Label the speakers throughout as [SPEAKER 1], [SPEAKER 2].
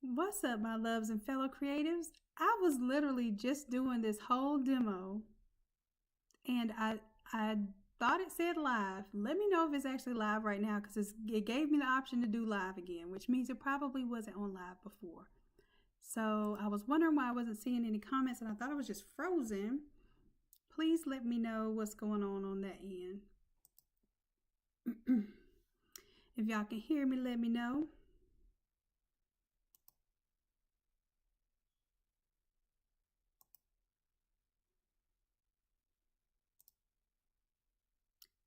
[SPEAKER 1] What's up, my loves and fellow creatives? I was literally just doing this whole demo and I thought it said live. Let me know if it's actually live right now because it gave me the option to do live again, which means it probably wasn't on live before. So I was wondering why I wasn't seeing any comments and I thought it was just frozen. Please let me know what's going on that end. If y'all can hear me, let me know.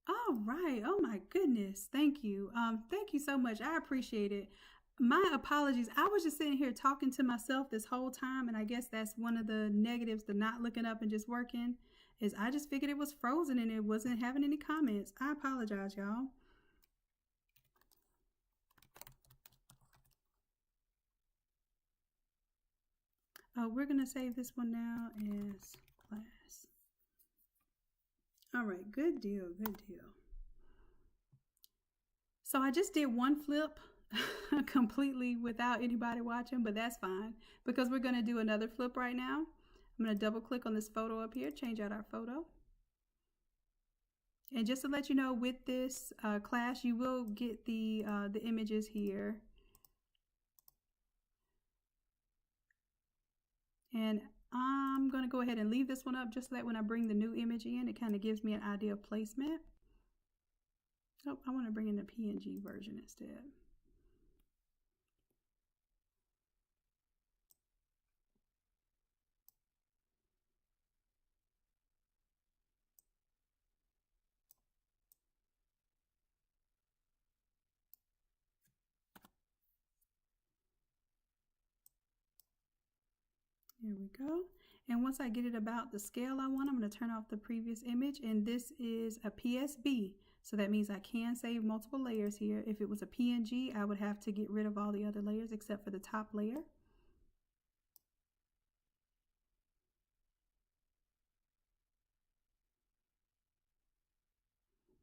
[SPEAKER 1] All right. Oh my goodness. Thank you. Thank you so much. I appreciate it. My apologies. I was just sitting here talking to myself this whole time, and I guess that's one of the negatives to not looking up and just working, is I just figured it was frozen and it wasn't having any comments. I apologize, y'all. Oh, we're gonna save this one now as class. All right, good deal, good deal. So I just did one flip completely without anybody watching, but that's fine because we're going to do another flip right now. I'm going to double click on this photo up here, change out our photo. And just to let you know, with this class, you will get the images here. And I'm going to go ahead and leave this one up just so that when I bring the new image in, it kind of gives me an idea of placement. Oh, I want to bring in the PNG version instead. There we go. And once I get it about the scale I want, I'm going to turn off the previous image. And this is a PSB. So that means I can save multiple layers here. If it was a PNG, I would have to get rid of all the other layers except for the top layer.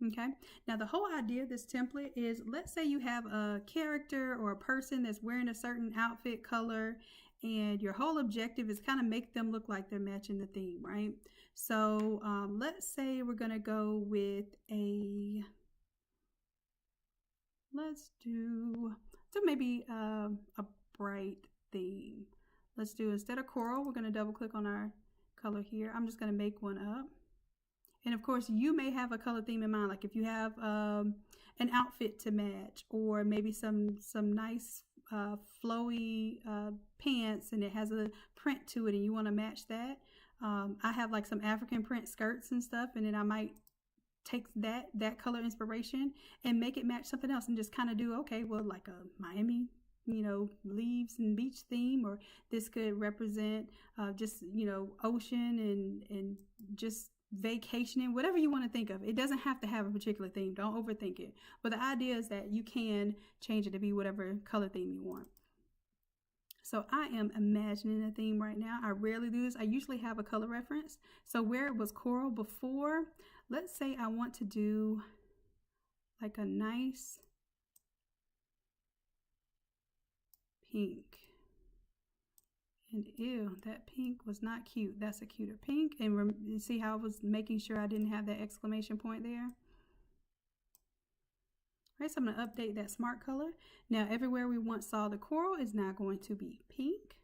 [SPEAKER 1] Okay, now the whole idea of this template is, let's say you have a character or a person that's wearing a certain outfit color, and your whole objective is kind of make them look like they're matching the theme, right? So let's say we're going to go with let's do maybe a bright theme. Let's do, instead of coral, we're going to double click on our color here. I'm just going to make one up. And of course, you may have a color theme in mind, like if you have an outfit to match, or maybe some nice flowy pants and it has a print to it and you want to match that. I have like some African print skirts and stuff, and then I might take that color inspiration and make it match something else and just kind of do, okay, well, like a Miami, you know, leaves and beach theme, or this could represent just, you know, ocean and just vacationing, whatever you want to think of. It doesn't have to have a particular theme. Don't overthink it. But the idea is that you can change it to be whatever color theme you want. So I am imagining a theme right now. I rarely do this. I usually have a color reference. So where it was coral before, let's say I want to do like a nice pink. And ew, that pink was not cute. That's a cuter pink. And you see how I was making sure I didn't have that exclamation point there? All right, so I'm going to update that smart color. Now, everywhere we once saw the coral is now going to be pink.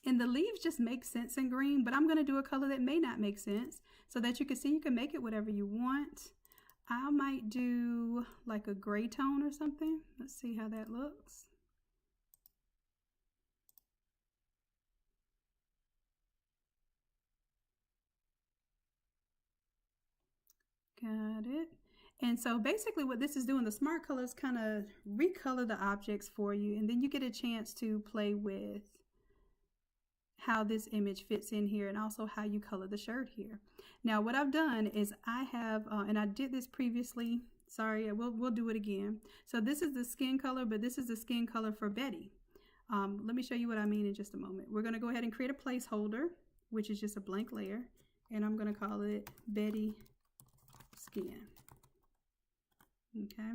[SPEAKER 1] And the leaves just make sense in green, but I'm going to do a color that may not make sense so that you can see you can make it whatever you want. I might do like a gray tone or something. Let's see how that looks. Got it. And so basically what this is doing, the smart colors kind of recolor the objects for you, and then you get a chance to play with how this image fits in here and also how you color the shirt here. Now what I've done is I have, and I did this previously, sorry, we'll do it again. So this is the skin color, but this is the skin color for Betty. Let me show you what I mean in just a moment. We're going to go ahead and create a placeholder, which is just a blank layer, and I'm going to call it Betty Skin. Okay,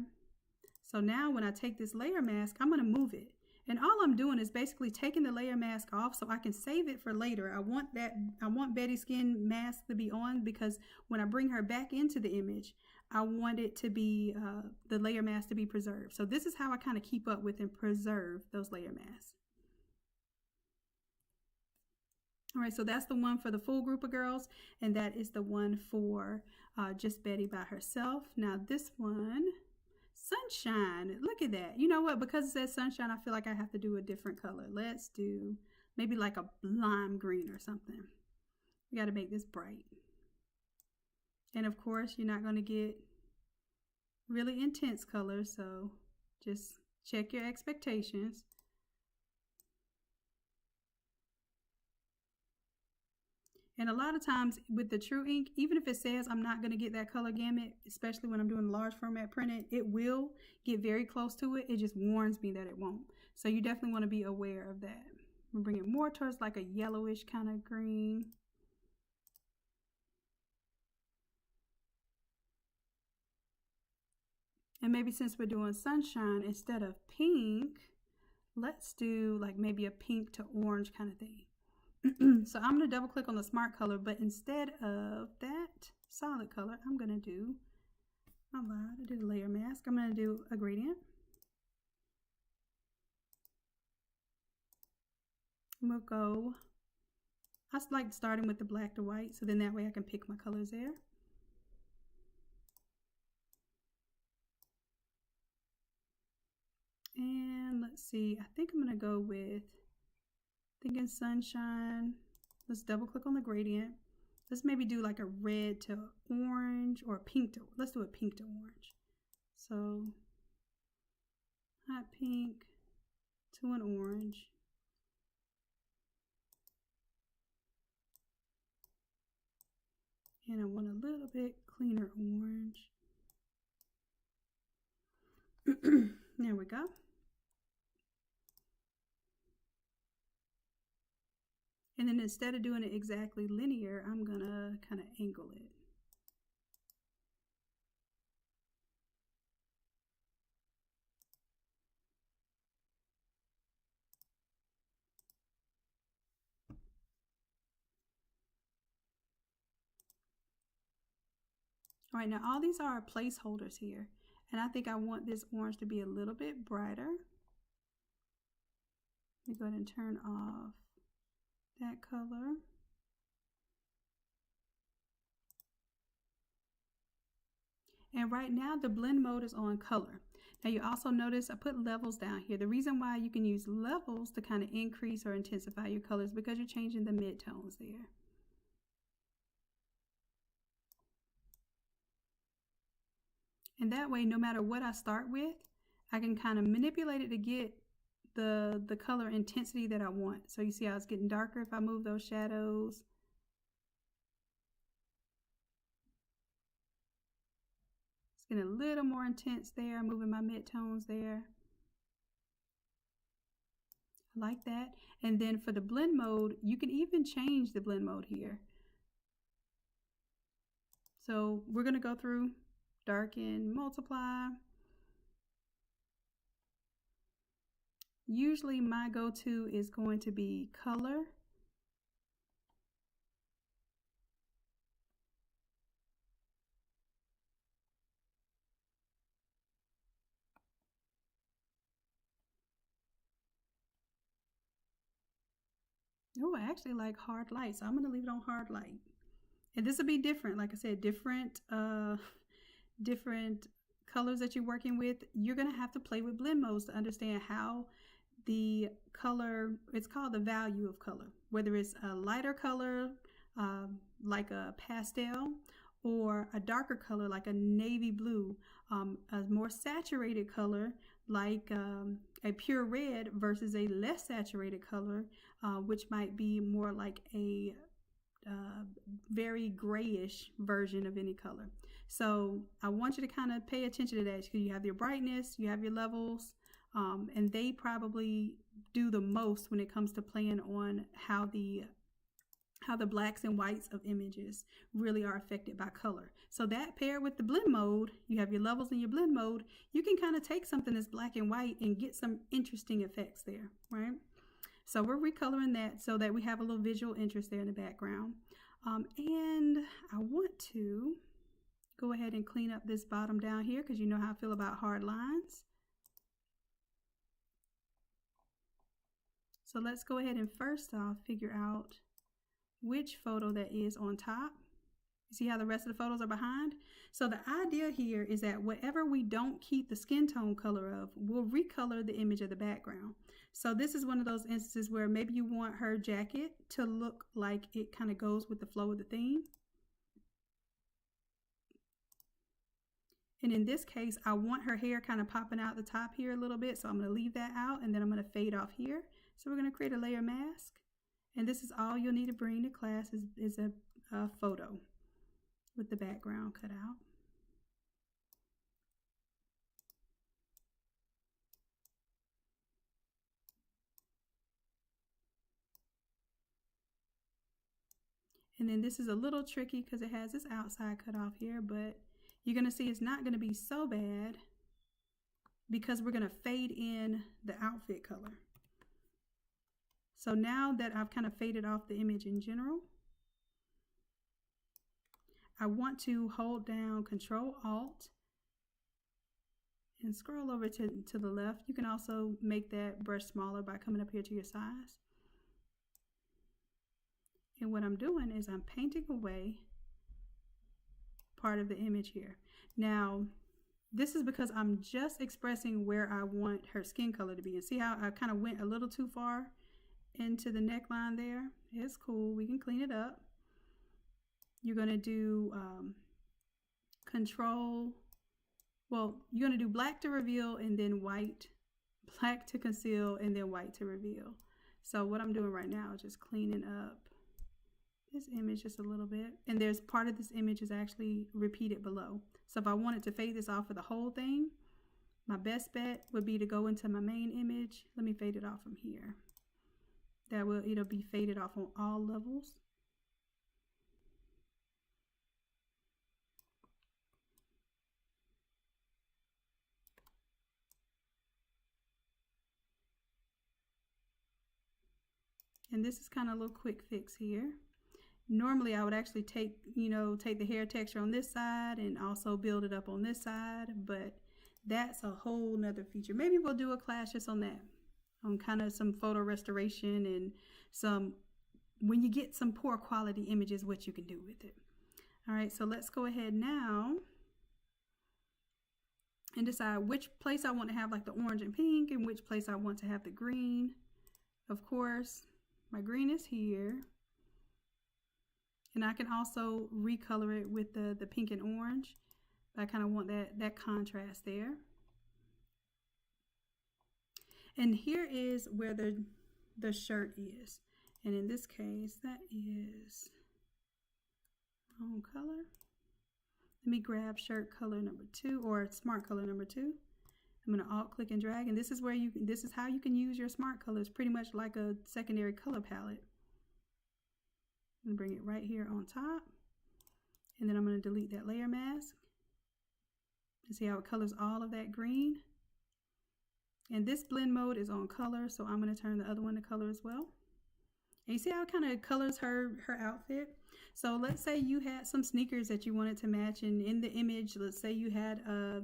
[SPEAKER 1] so now when I take this layer mask, I'm going to move it. And all I'm doing is basically taking the layer mask off so I can save it for later. I want Betty's skin mask to be on because when I bring her back into the image, I want it to be, the layer mask to be preserved. So this is how I kind of keep up with and preserve those layer masks. All right, so that's the one for the full group of girls, and that is the one for just Betty by herself. Now this one, Sunshine, look at that. You know what, because it says Sunshine, I feel like I have to do a different color. Let's do maybe like a lime green or something. We got to make this bright. And of course, you're not going to get really intense colors, so just check your expectations. And a lot of times with the True Ink, even if it says I'm not going to get that color gamut, especially when I'm doing large format printed, it will get very close to it. It just warns me that it won't. So you definitely want to be aware of that. I'm bringing it more towards like a yellowish kind of green. And maybe since we're doing Sunshine, instead of pink, let's do like maybe a pink to orange kind of thing. So I'm going to double click on the smart color, but instead of that solid color, I'm going to do, I did a layer mask. I'm going to do a gradient. We'll go, I like starting with the black to white, so then that way I can pick my colors there. And let's see, I think I'm going to go with, thinking Sunshine. Let's double click on the gradient. Let's maybe do like a red to orange or pink to, let's do a pink to orange. So hot pink to an orange. And I want a little bit cleaner orange. There we go. And then instead of doing it exactly linear, I'm gonna kind of angle it. All right, now all these are placeholders here. And I think I want this orange to be a little bit brighter. Let me go ahead and turn off that color. And right now the blend mode is on color. Now you also notice I put levels down here. The reason why you can use levels to kind of increase or intensify your colors because you're changing the midtones there. And that way, no matter what I start with, I can kind of manipulate it to get the color intensity that I want. So you see how it's getting darker if I move those shadows. It's getting a little more intense there. I'm moving my midtones there. I like that. And then for the blend mode, you can even change the blend mode here. So we're going to go through darken, multiply. Usually my go-to is going to be color. Oh, I actually like hard light, so I'm going to leave it on hard light. And this will be different, like I said, different colors that you're working with. You're going to have to play with blend modes to understand how the color, it's called the value of color, whether it's a lighter color like a pastel or a darker color like a navy blue, a more saturated color like a pure red versus a less saturated color, which might be more like a very grayish version of any color. So I want you to kind of pay attention to that because you have your brightness, you have your levels, and they probably do the most when it comes to playing on how the how the blacks and whites of images really are affected by color. So that paired with the blend mode, you have your levels in your blend mode, you can kind of take something that's black and white and get some interesting effects there, right? So we're recoloring that so that we have a little visual interest there in the background. And I want to go ahead and clean up this bottom down here because you know how I feel about hard lines. So let's go ahead and first off figure out which photo that is on top. You see how the rest of the photos are behind? So the idea here is that whatever we don't keep the skin tone color of, we'll recolor the image of the background. So this is one of those instances where maybe you want her jacket to look like it kind of goes with the flow of the theme. And in this case, I want her hair kind of popping out the top here a little bit. So I'm going to leave that out and then I'm going to fade off here. So we're going to create a layer mask. And this is all you'll need to bring to class is a photo with the background cut out. And then this is a little tricky because it has this outside cut off here, but you're going to see it's not going to be so bad because we're going to fade in the outfit color. So now that I've kind of faded off the image in general, I want to hold down Control-Alt and scroll over to the left. You can also make that brush smaller by coming up here to your size. And what I'm doing is I'm painting away part of the image here. Now, this is because I'm just expressing where I want her skin color to be. And see how I kind of went a little too far into the neckline there? It's cool, we can clean it up. You're going to do you're going to do black to reveal and then white, black to conceal and then white to reveal. So what I'm doing right now is just cleaning up this image just a little bit. And there's part of this image is actually repeated below. So if I wanted to fade this off for the whole thing, my best bet would be to go into my main image. Let me fade it off from here. It'll be faded off on all levels. And this is kind of a little quick fix here. Normally I would actually take the hair texture on this side and also build it up on this side, but that's a whole nother feature. Maybe we'll do a class just on that, on kind of some photo restoration and some, when you get some poor quality images, what you can do with it. All right, so let's go ahead now and decide which place I want to have like the orange and pink and which place I want to have the green. Of course, my green is here. And I can also recolor it with the pink and orange. But I kind of want that contrast there. And here is where the shirt is. And in this case, that is wrong color. Let me grab shirt color number 2 or smart color number 2. I'm going to alt click and drag. And this is how you can use your smart colors, pretty much like a secondary color palette. I'm going to bring it right here on top. And then I'm going to delete that layer mask. You see how it colors all of that green? And this blend mode is on color, so I'm going to turn the other one to color as well. And you see how it kind of colors her outfit? So let's say you had some sneakers that you wanted to match, and in the image, let's say you had a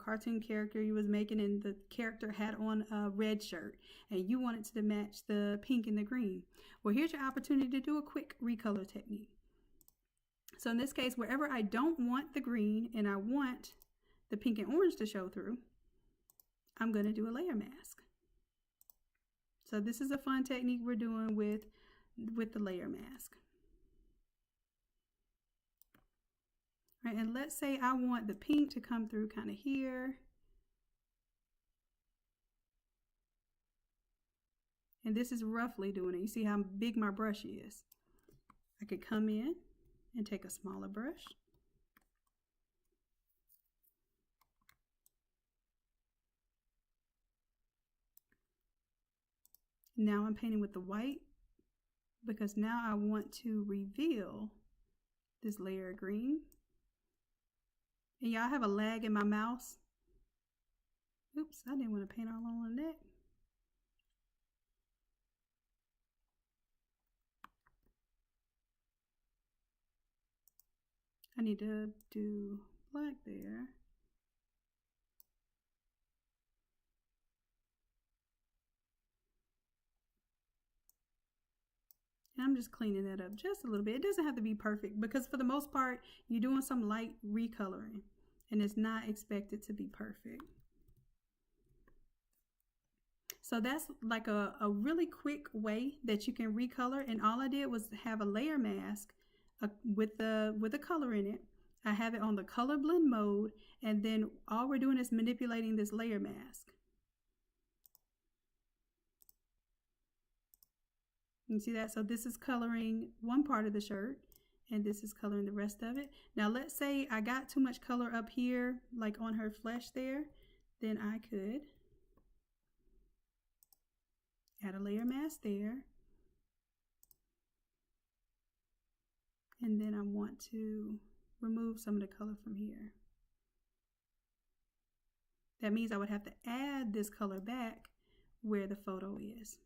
[SPEAKER 1] cartoon character you was making, and the character had on a red shirt, and you wanted to match the pink and the green. Well, here's your opportunity to do a quick recolor technique. So in this case, wherever I don't want the green and I want the pink and orange to show through, I'm going to do a layer mask. So this is a fun technique we're doing with the layer mask. Right, and let's say I want the pink to come through kind of here. And this is roughly doing it. You see how big my brush is. I could come in and take a smaller brush. Now I'm painting with the white because now I want to reveal this layer of green. And y'all, have a lag in my mouse. Oops, I didn't want to paint all on the neck. I need to do black there. And I'm just cleaning that up just a little bit. It doesn't have to be perfect because for the most part, you're doing some light recoloring and it's not expected to be perfect. So that's like a really quick way that you can recolor. And all I did was have a layer mask with the color in it. I have it on the color blend mode, and then all we're doing is manipulating this layer mask. You see that? So this is coloring one part of the shirt and this is coloring the rest of it. Now let's say I got too much color up here, like on her flesh there, then I could add a layer mask there. And then I want to remove some of the color from here. That means I would have to add this color back where the photo is.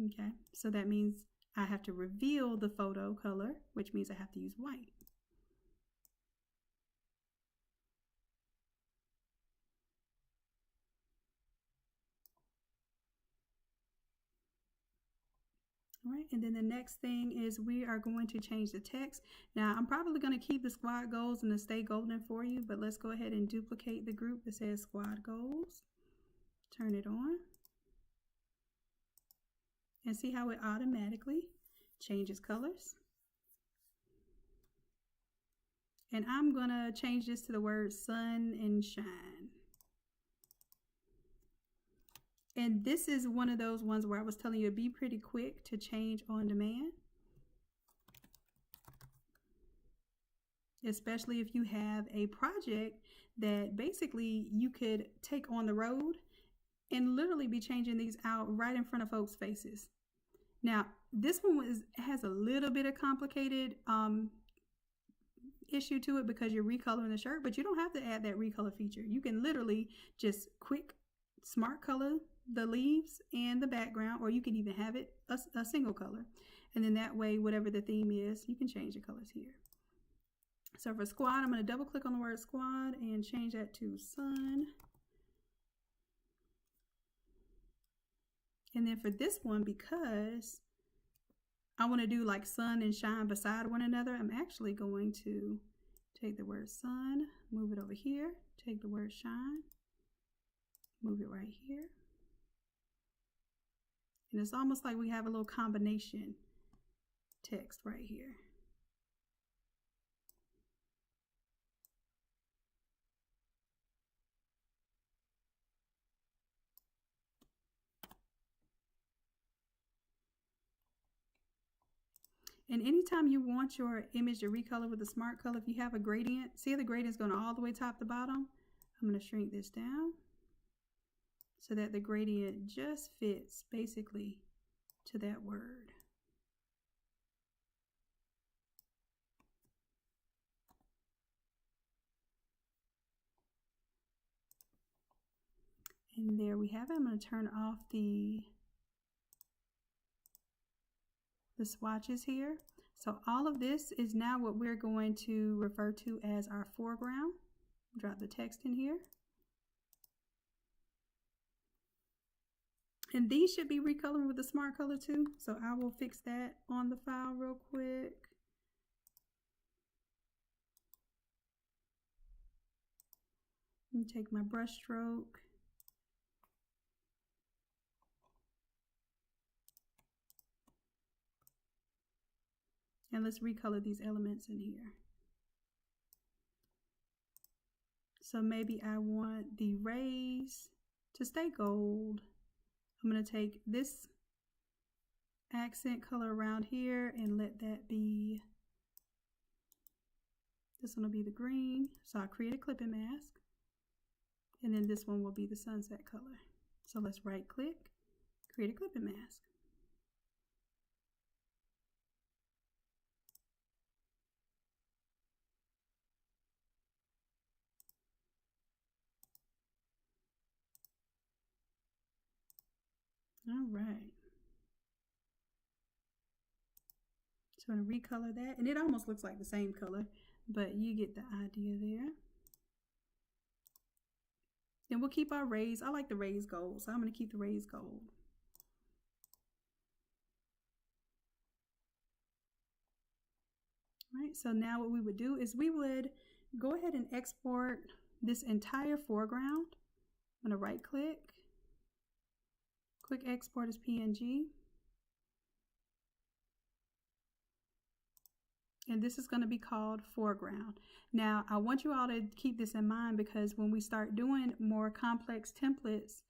[SPEAKER 1] Okay, so that means I have to reveal the photo color, which means I have to use white. All right, and then the next thing is we are going to change the text. Now, I'm probably going to keep the squad goals and the stay golden for you, but let's go ahead and duplicate the group that says squad goals. Turn it on. And see how it automatically changes colors. And I'm going to change this to the word sun and shine. And this is one of those ones where I was telling you to be pretty quick to change on demand. Especially if you have a project that basically you could take on the road and literally be changing these out right in front of folks' faces. Now, this one has a little bit of complicated issue to it because you're recoloring the shirt, but you don't have to add that recolor feature. You can literally just quick smart color the leaves and the background, or you can even have it a single color. And then that way, whatever the theme is, you can change the colors here. So for squad, I'm going to double click on the word squad and change that to sun. And then for this one, because I want to do like sun and shine beside one another, I'm actually going to take the word sun, move it over here, take the word shine, move it right here. And it's almost like we have a little combination text right here. And anytime you want your image to recolor with a smart color, if you have a gradient, see the gradient's going all the way top to bottom? I'm going to shrink this down so that the gradient just fits basically to that word. And there we have it. I'm going to turn off the swatches here. So all of this is now what we're going to refer to as our foreground. Drop the text in here. And these should be recoloring with a smart color too. So I will fix that on the file real quick. Let me take my brush stroke. And let's recolor these elements in here. So maybe I want the rays to stay gold. I'm going to take this accent color around here and let that be, this one will be the green. So I'll create a clipping mask. And then this one will be the sunset color. So let's right click, create a clipping mask. All right. So I'm going to recolor that. And it almost looks like the same color, but you get the idea there. Then we'll keep our rays. I like the rays gold, so I'm going to keep the rays gold. All right, so now what we would do is we would go ahead and export this entire foreground. I'm going to right click, quick export as PNG. And this is going to be called foreground. Now, I want you all to keep this in mind because when we start doing more complex templates,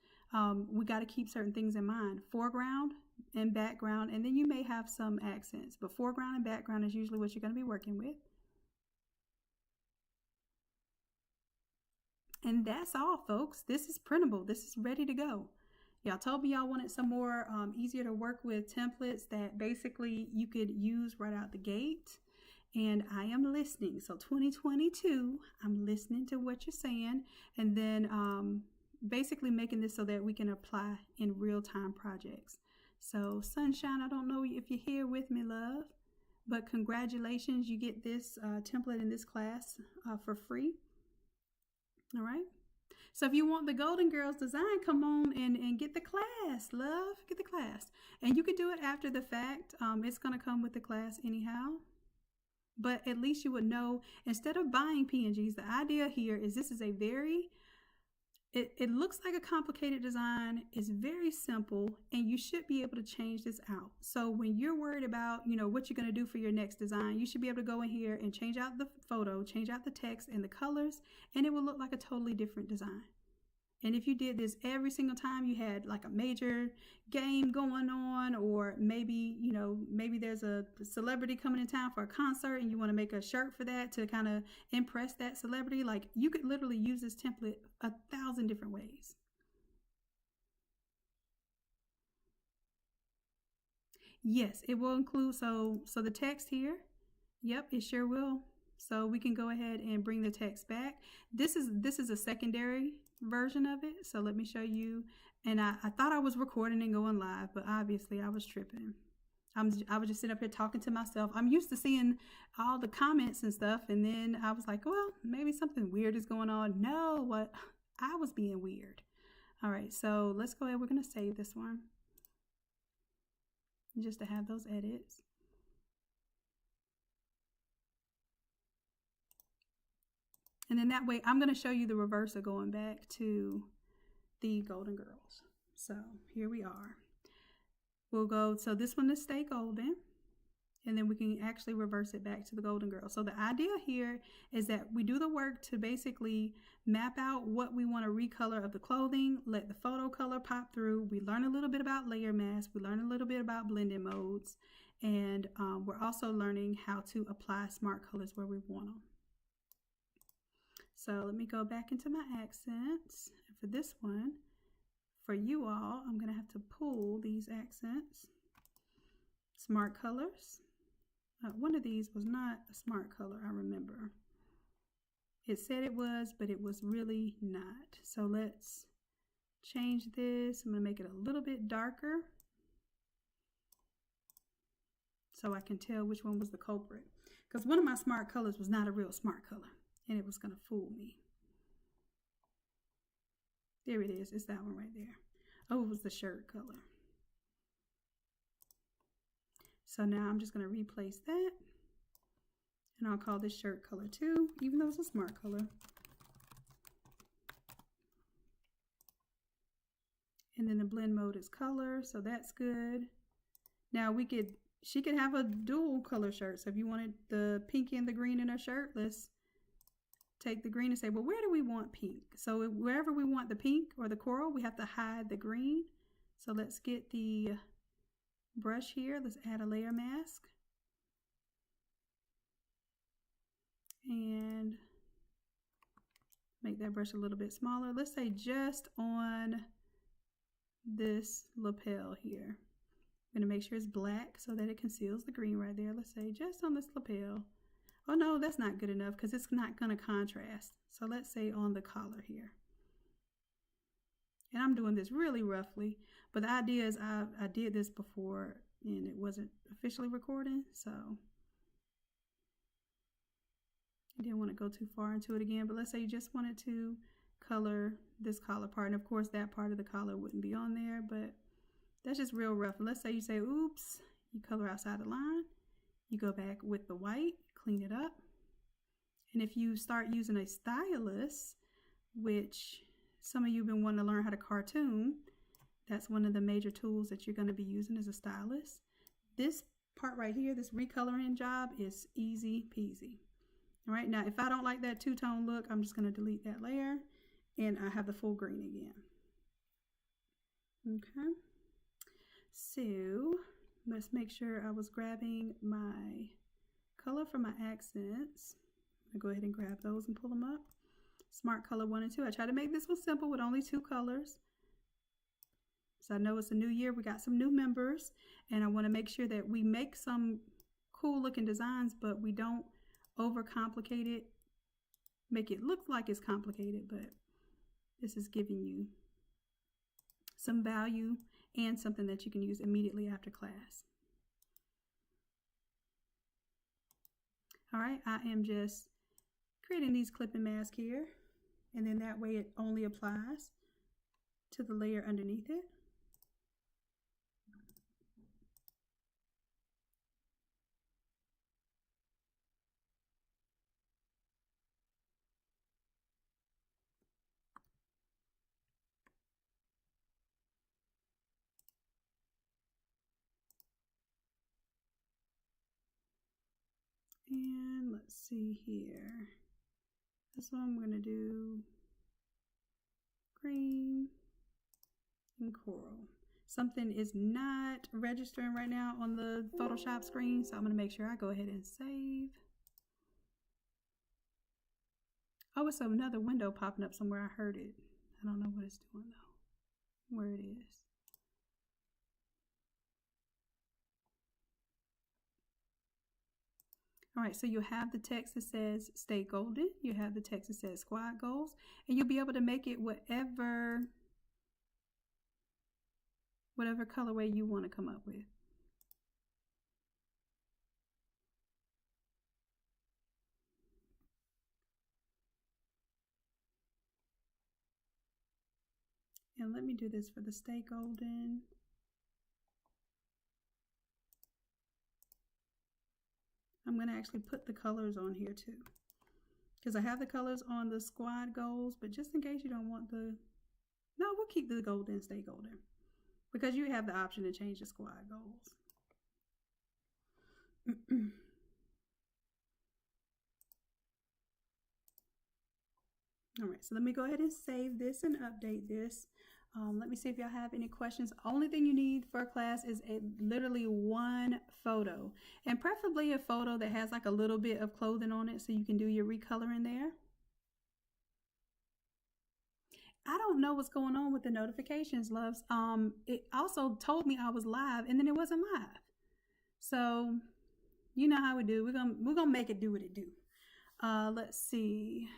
[SPEAKER 1] we got to keep certain things in mind. Foreground and background, and then you may have some accents, but foreground and background is usually what you're going to be working with. And that's all, folks. This is printable. This is ready to go. Y'all told me y'all wanted some more easier to work with templates that basically you could use right out the gate. And I am listening. So 2022, I'm listening to what you're saying, and then basically making this so that we can apply in real-time projects. So Sunshine, I don't know if you're here with me, love, but congratulations, you get this template in this class for free. All right. So if you want the Golden Girls design, come on and get the class, love, get the class. And you could do it after the fact. It's going to come with the class anyhow. But at least you would know, instead of buying PNGs, the idea here is this is a very, it looks like a complicated design. It's very simple, and you should be able to change this out. So when you're worried about, what you're going to do for your next design, you should be able to go in here and change out the photo, change out the text and the colors, and it will look like a totally different design. And if you did this every single time you had like a major game going on, or maybe, maybe there's a celebrity coming in town for a concert and you want to make a shirt for that to kind of impress that celebrity, like you could literally use this template 1,000 different ways. Yes, it will include, so the text here, yep, it sure will. So we can go ahead and bring the text back. This is a secondary version of it. So let me show you. And I thought I was recording and going live, but obviously I was tripping. I was just sitting up here talking to myself. I'm used to seeing all the comments and stuff. And then I was like, well, maybe something weird is going on. No, what? I was being weird. All right, so let's go ahead. We're going to save this one just to have those edits. And then that way, I'm going to show you the reverse of going back to the Golden Girls. So here we are. We'll go, so this one is stay golden. And then we can actually reverse it back to the Golden Girls. So the idea here is that we do the work to basically map out what we want to recolor of the clothing, let the photo color pop through. We learn a little bit about layer mask. We learn a little bit about blending modes. And we're also learning how to apply smart colors where we want them. So let me go back into my accents. And for this one, for you all, I'm going to have to pull these accents. Smart colors. One of these was not a smart color, I remember. It said it was, but it was really not. So let's change this. I'm going to make it a little bit darker so I can tell which one was the culprit. Because one of my smart colors was not a real smart color, and it was going to fool me. There it is. It's that one right there. Oh, it was the shirt color. So now I'm just going to replace that. And I'll call this shirt color too, even though it's a smart color. And then the blend mode is color, so that's good. Now she could have a dual color shirt. So if you wanted the pink and the green in her shirt, let's take the green and say, well, where do we want pink? So wherever we want the pink or the coral, we have to hide the green. So let's get the brush here. Let's add a layer mask. And make that brush a little bit smaller. Let's say just on this lapel here. I'm going to make sure it's black so that it conceals the green right there. Let's say just on this lapel. Oh no, that's not good enough because it's not going to contrast. So let's say on the collar here. And I'm doing this really roughly, but the idea is I did this before and it wasn't officially recording, so I didn't want to go too far into it again. But let's say you just wanted to color this collar part, and of course that part of the collar wouldn't be on there, but that's just real rough. Let's say you say, oops, you color outside the line, you go back with the white, clean it up. And if you start using a stylus, which some of you have been wanting to learn how to cartoon, that's one of the major tools that you're going to be using as a stylus. This part right here, this recoloring job, is easy peasy. All right, now if I don't like that two-tone look, I'm just going to delete that layer and I have the full green again. Okay, so let's make sure I was grabbing my color for my accents. I'm going to go ahead and grab those and pull them up. Smart Color 1 and 2. I try to make this one simple with only 2 colors. So I know it's a new year. We got some new members, and I want to make sure that we make some cool looking designs, but we don't overcomplicate it, make it look like it's complicated, but this is giving you some value and something that you can use immediately after class. All right, I am just creating these clipping masks here, and then that way it only applies to the layer underneath it. And let's see here. This one I'm going to do green and coral. Something is not registering right now on the Photoshop screen, so I'm going to make sure I go ahead and save. Oh, it's another window popping up somewhere. I heard it. I don't know what it's doing though, where it is. All right, so you have the text that says stay golden. You have the text that says squad goals, and you'll be able to make it whatever colorway you want to come up with. And let me do this for the stay golden. I'm going to actually put the colors on here too, because I have the colors on the squad goals, but just in case you don't want the, no, we'll keep the golden, stay golden, because you have the option to change the squad goals. All right, so let me go ahead and save this and update this. Let me see if y'all have any questions. Only thing you need for a class is literally one photo, and preferably a photo that has like a little bit of clothing on it so you can do your recoloring there. I don't know what's going on with the notifications, loves. It also told me I was live and then it wasn't live. So you know how we do. We're gonna make it do what it do. Let's see.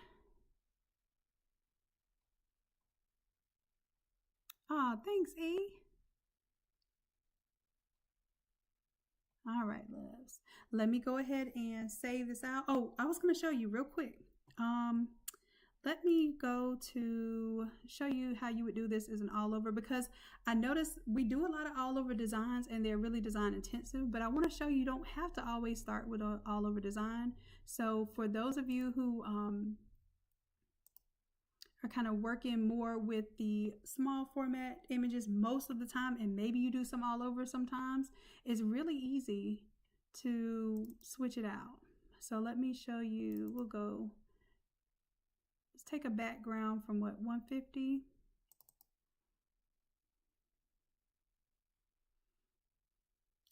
[SPEAKER 1] Oh, thanks, E. All right, loves. Let me go ahead and save this out. Oh, I was going to show you real quick. Let me go to show you how you would do this as an all over, because I noticed we do a lot of all over designs and they're really design intensive, but I want to show you don't have to always start with an all over design. So for those of you who are kind of working more with the small format images most of the time, and maybe you do some all over sometimes, it's really easy to switch it out. So let me show you. We'll go, let's take a background from what, 150.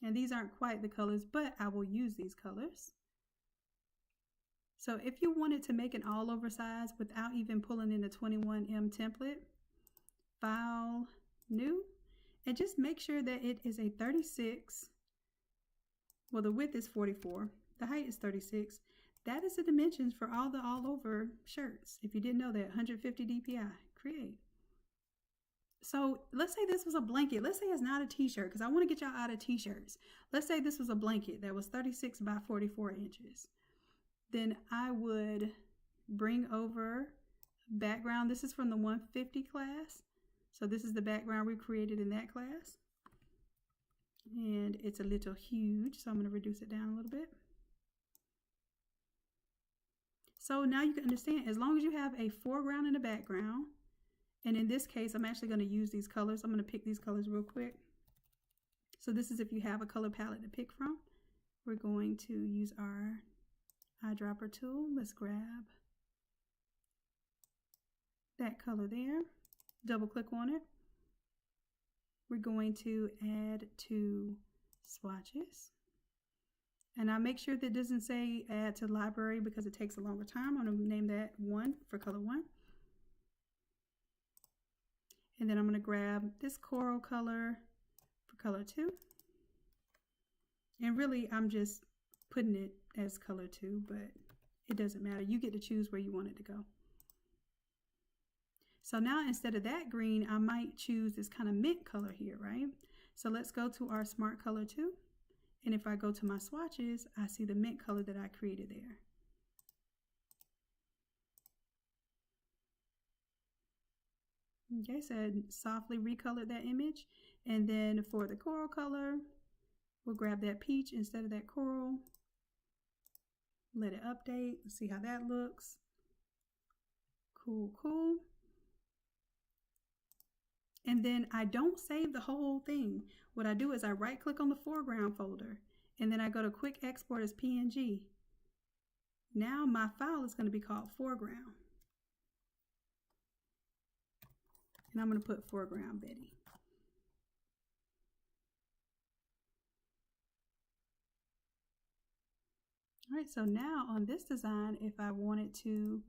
[SPEAKER 1] And these aren't quite the colors, but I will use these colors. So if you wanted to make an all over size without even pulling in the 21M template, File, New, and just make sure that it is a 36. Well, the width is 44, the height is 36. That is the dimensions for all the all over shirts. If you didn't know that, 150 DPI, create. So let's say this was a blanket. Let's say it's not a t-shirt, because I want to get y'all out of t-shirts. Let's say this was a blanket that was 36 by 44 inches. Then I would bring over background. This is from the 150 class. So this is the background we created in that class. And it's a little huge, so I'm going to reduce it down a little bit. So now you can understand, as long as you have a foreground and a background, and in this case, I'm actually going to use these colors. I'm going to pick these colors real quick. So this is if you have a color palette to pick from. We're going to use our eyedropper tool. Let's grab that color there. Double click on it. We're going to add 2 swatches. And I make sure that it doesn't say add to library because it takes a longer time. I'm going to name that 1 for color 1. And then I'm going to grab this coral color for color 2. And really, I'm just putting it as color 2, but it doesn't matter. You get to choose where you want it to go. So now instead of that green, I might choose this kind of mint color here, right? So let's go to our Smart Color 2. And if I go to my swatches, I see the mint color that I created there. Okay, so I softly recolored that image. And then for the coral color, we'll grab that peach instead of that coral. Let it update. See how that looks. Cool, cool. And then I don't save the whole thing. What I do is I right click on the foreground folder and then I go to quick export as PNG. Now my file is going to be called foreground. And I'm going to put foreground Betty. All right, so now on this design, if I wanted to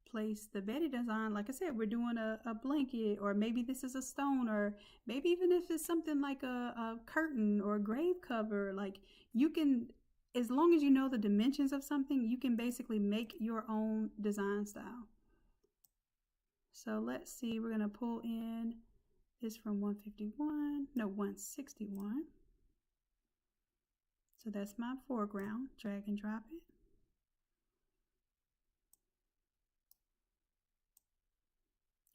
[SPEAKER 1] place the Betty design, like I said, we're doing a blanket, or maybe this is a stone, or maybe even if it's something like a curtain or a grave cover, like you can, as long as you know the dimensions of something, you can basically make your own design style. So let's see, we're going to pull in this from 161. So that's my foreground. Drag and drop it.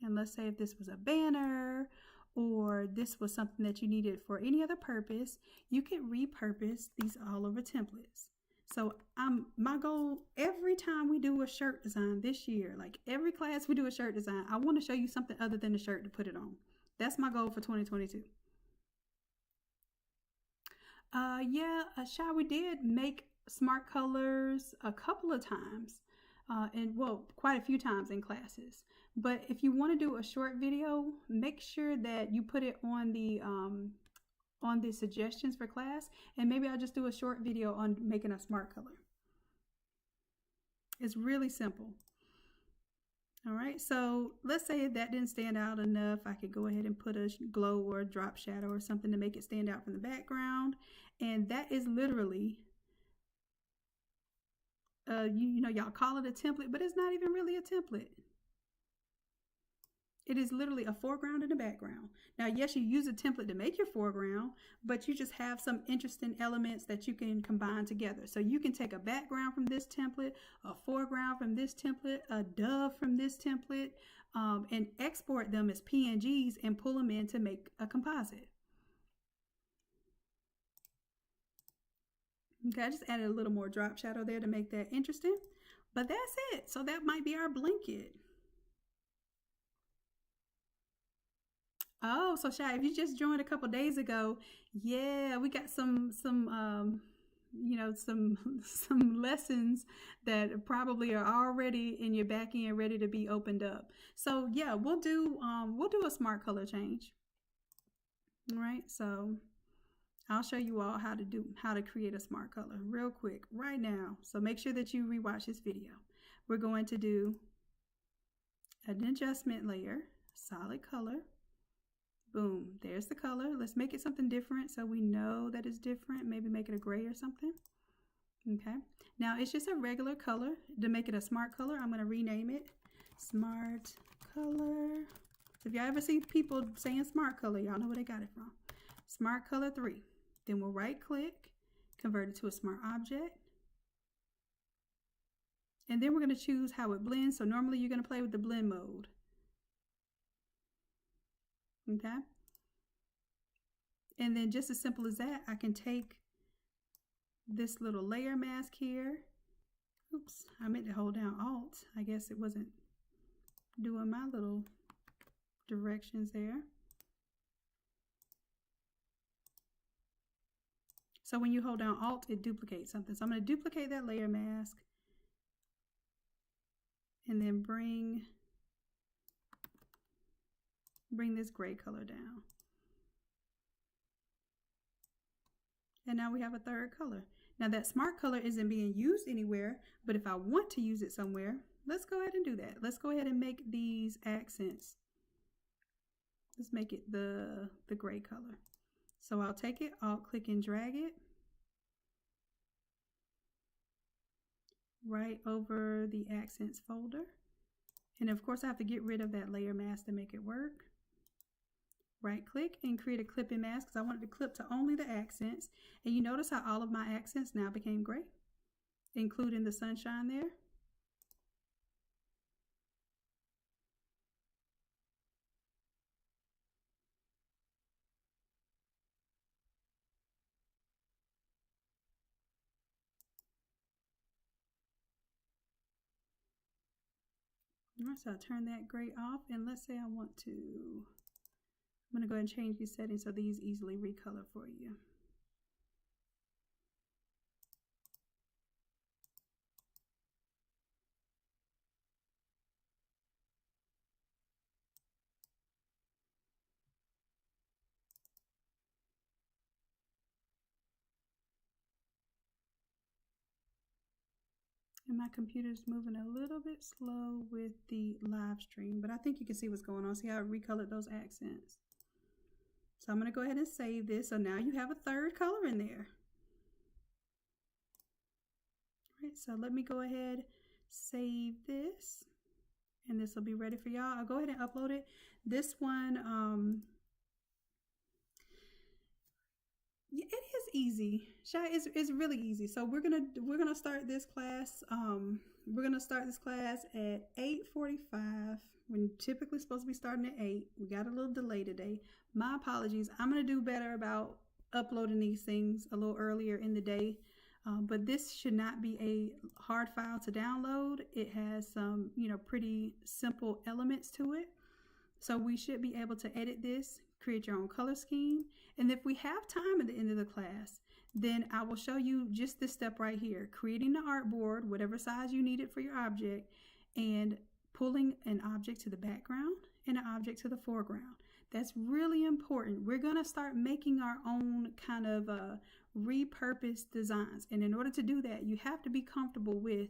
[SPEAKER 1] And let's say if this was a banner or this was something that you needed for any other purpose, you can repurpose these all over templates. So my goal every time we do a shirt design this year, like every class we do a shirt design, I want to show you something other than the shirt to put it on. That's my goal for 2022. Yeah, Shy, we did make smart colors a couple of times, and well, quite a few times in classes. But if you want to do a short video, make sure that you put it on the suggestions for class, and maybe I'll just do a short video on making a smart color. It's really simple. All right, so let's say if that didn't stand out enough, I could go ahead and put a glow or a drop shadow or something to make it stand out from the background. And that is literally, you know, y'all call it a template, but it's not even really a template. It is literally a foreground and a background. Now, yes, you use a template to make your foreground, but you just have some interesting elements that you can combine together. So you can take a background from this template, a foreground from this template, a dove from this template, and export them as PNGs and pull them in to make a composite. Okay, I just added a little more drop shadow there to make that interesting, but that's it. So that might be our blanket. Oh, so Shy, if you just joined a couple days ago, yeah, we got some you know, some lessons that probably are already in your back end ready to be opened up. So yeah, we'll do a smart color change. All right, so I'll show you all how to create a smart color real quick right now. So make sure that you rewatch this video. We're going to do an adjustment layer, solid color. Boom, there's the color. Let's make it something different so we know that it's different. Maybe make it a gray or something. Okay, now it's just a regular color. To make it a smart color, I'm going to rename it Smart Color. If y'all ever see people saying smart color, y'all know where they got it from. Smart Color 3. Then we'll right click, convert it to a smart object. And then we're going to choose how it blends. So normally you're going to play with the blend mode. Okay. And then just as simple as that, I can take this little layer mask here. Oops, I meant to hold down Alt. I guess it wasn't doing my little directions there. So when you hold down Alt, it duplicates something. So I'm going to duplicate that layer mask and then bring this gray color down. And now we have a third color. Now that smart color isn't being used anywhere, but if I want to use it somewhere, let's go ahead and do that. Let's go ahead and make these accents. Let's make it the gray color. So I'll take it, I'll click and drag it right over the accents folder. And of course I have to get rid of that layer mask to make it work. Right click and create a clipping mask because I wanted to clip to only the accents. And you notice how all of my accents now became gray, including the sunshine there. All right, so I'll turn that gray off, and let's say I want to, I'm going to go ahead and change these settings so these easily recolor for you. And my computer's moving a little bit slow with the live stream, but I think you can see what's going on. See how it recolored those accents? So I'm going to go ahead and save this. So now you have a third color in there. All right, so let me go ahead, save this, and this will be ready for y'all. I'll go ahead and upload it. This one, it is easy. It's really easy. So we're gonna start this class. We're gonna start this class at 8:45. We're typically supposed to be starting at 8. We got a little delay today. My apologies. I'm gonna do better about uploading these things a little earlier in the day. But this should not be a hard file to download. It has some, pretty simple elements to it. So we should be able to edit this, create your own color scheme. And if we have time at the end of the class, then I will show you just this step right here, creating the artboard, whatever size you need it for your object, and pulling an object to the background and an object to the foreground. That's really important. We're going to start making our own kind of repurposed designs. And in order to do that, you have to be comfortable with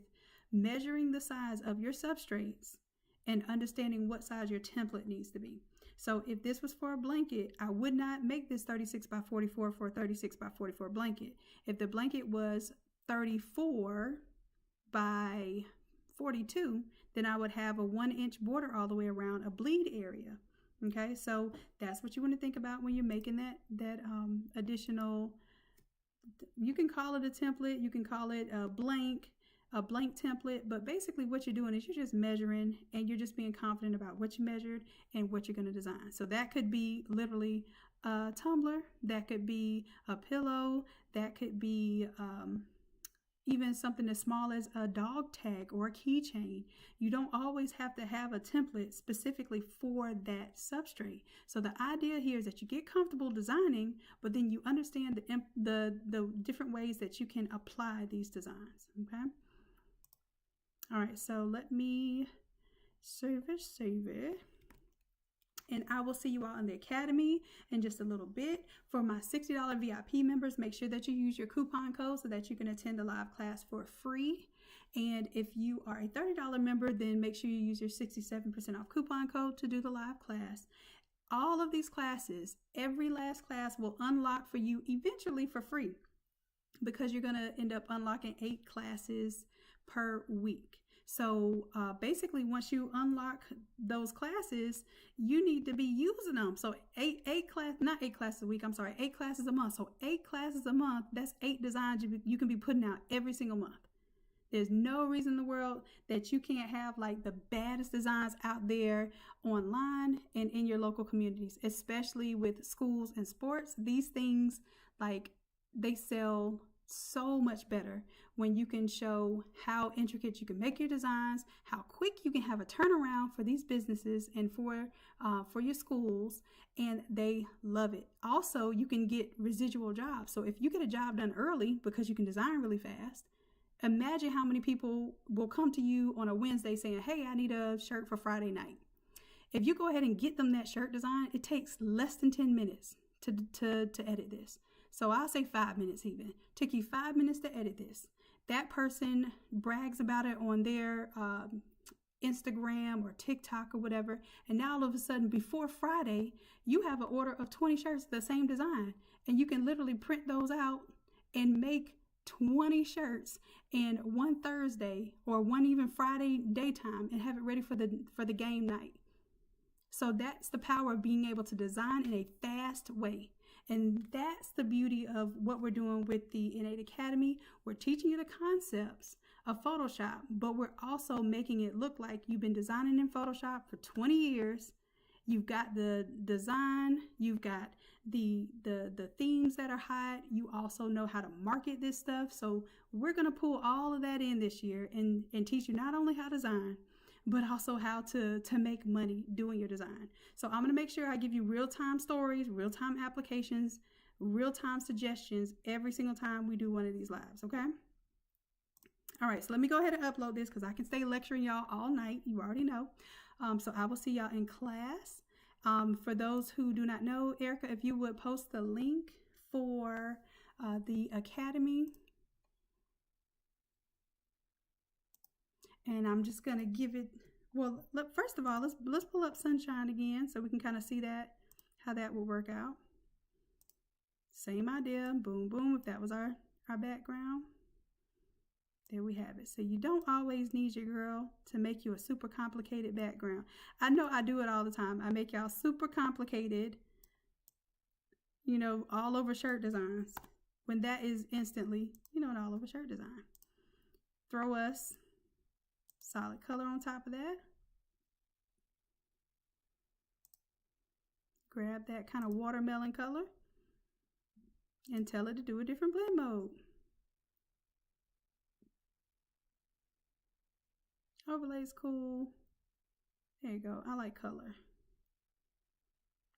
[SPEAKER 1] measuring the size of your substrates and understanding what size your template needs to be. So if this was for a blanket, I would not make this 36 by 44 for a 36 by 44 blanket. If the blanket was 34 by 42, then I would have a 1-inch border all the way around a bleed area. Okay, so that's what you want to think about when you're making that additional, you can call it a template, you can call it a blank template, but basically what you're doing is you're just measuring and you're just being confident about what you measured and what you're going to design. So that could be literally a tumbler, that could be a pillow, that could be even something as small as a dog tag or a keychain. You don't always have to have a template specifically for that substrate. So the idea here is that you get comfortable designing, but then you understand the different ways that you can apply these designs. Okay. All right, so let me save it. and I will see you all in the Academy in just a little bit. For my $60 VIP members, make sure that you use your coupon code so that you can attend a live class for free. And if you are a $30 member, then make sure you use your 67% off coupon code to do the live class. All of these classes, every last class will unlock for you eventually for free, because you're going to end up unlocking 8 classes per week. So basically, once you unlock those classes, you need to be using them. So 8 classes a week, I'm sorry, 8 classes a month. So 8 classes a month, that's 8 designs you can be putting out every single month. There's no reason in the world that you can't have like the baddest designs out there online and in your local communities, especially with schools and sports. These things, like, they sell so much better when you can show how intricate you can make your designs, how quick you can have a turnaround for these businesses and for your schools, and they love it. Also, you can get residual jobs. So if you get a job done early because you can design really fast, imagine how many people will come to you on a Wednesday saying, hey, I need a shirt for Friday night. If you go ahead and get them that shirt design, it takes less than 10 minutes to edit this. So I'll say 5 minutes even. Took you 5 minutes to edit this. That person brags about it on their Instagram or TikTok or whatever. And now all of a sudden, before Friday, you have an order of 20 shirts, the same design. And you can literally print those out and make 20 shirts in one Thursday or one even Friday daytime and have it ready for the game night. So that's the power of being able to design in a fast way. And that's the beauty of what we're doing with the Innate Academy. We're teaching you the concepts of Photoshop, but we're also making it look like you've been designing in Photoshop for 20 years. You've got the design, you've got the themes that are hot. You also know how to market this stuff. So we're going to pull all of that in this year and teach you not only how to design, but also how to make money doing your design. So I'm going to make sure I give you real-time stories, real-time applications, real-time suggestions every single time we do one of these lives, okay? All right, so let me go ahead and upload this because I can stay lecturing y'all all night. You already know. So I will see y'all in class. For those who do not know, Erica, if you would post the link for the Academy. And I'm just going to give it, well, look, first of all, let's pull up Sunshine again so we can kind of see that, how that will work out. Same idea, boom, boom, if that was our background. There we have it. So you don't always need your girl to make you a super complicated background. I know I do it all the time. I make y'all super complicated, you know, all over shirt designs, when that is instantly, you know, an all over shirt design. Throw us solid color on top of that. Grab that kind of watermelon color and tell it to do a different blend mode. Overlay's cool. There you go. I like color.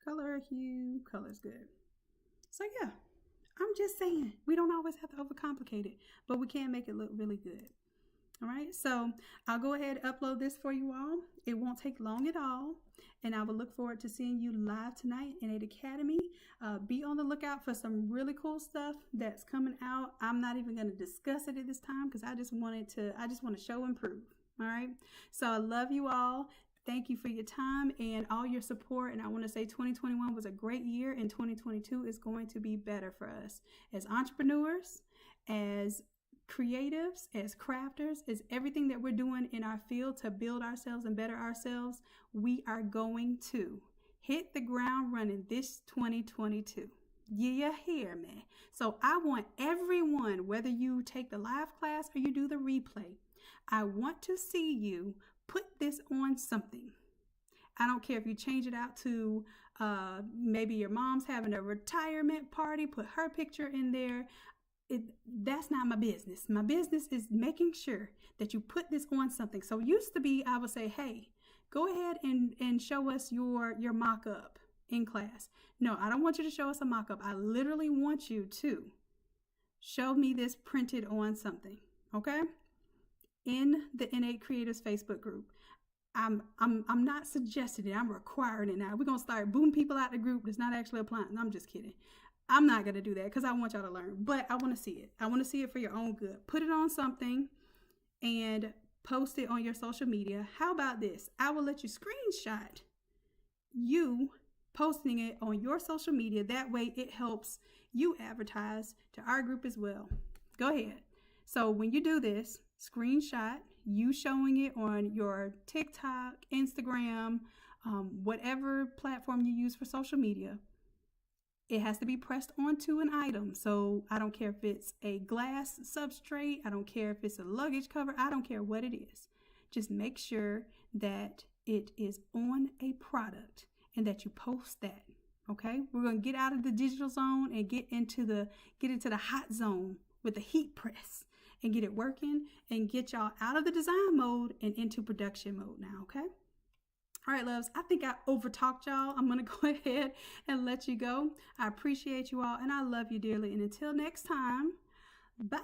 [SPEAKER 1] Color, hue, color's good. So yeah, I'm just saying, we don't always have to overcomplicate it, but we can make it look really good. All right, so I'll go ahead and upload this for you all. It won't take long at all, and I will look forward to seeing you live tonight in Innate Academy. Be on the lookout for some really cool stuff that's coming out. I'm not even going to discuss it at this time because I just want to show and prove. All right, so I love you all. Thank you for your time and all your support. And I want to say 2021 was a great year, and 2022 is going to be better for us as entrepreneurs, as creatives, as crafters, as everything that we're doing in our field to build ourselves and better ourselves. We are going to hit the ground running this 2022. You hear me? So I want everyone, whether you take the live class or you do the replay, I want to see you put this on something. I don't care if you change it out to maybe your mom's having a retirement party, put her picture in there. That's not my business. My business is making sure that you put this on something. So used to be, I would say, hey, go ahead and show us your mock-up in class. No, I don't want you to show us a mock-up. I literally want you to show me this printed on something, okay? In the Innate Creatives Facebook group. I'm not suggesting it. I'm requiring it now. We're going to start booting people out the group that's not actually applying. I'm just kidding. I'm not going to do that because I want y'all to learn. But I want to see it. I want to see it for your own good. Put it on something and post it on your social media. How about this? I will let you screenshot you posting it on your social media. That way it helps you advertise to our group as well. Go ahead. So when you do this, screenshot you showing it on your TikTok, Instagram, whatever platform you use for social media. It has to be pressed onto an item. So I don't care if it's a glass substrate. I don't care if it's a luggage cover. I don't care what it is. Just make sure that it is on a product and that you post that. Okay? We're going to get out of the digital zone and get into the hot zone with the heat press and get it working and get y'all out of the design mode and into production mode now, okay? All right, loves, I think I overtalked y'all. I'm going to go ahead and let you go. I appreciate you all, and I love you dearly. And until next time, bye.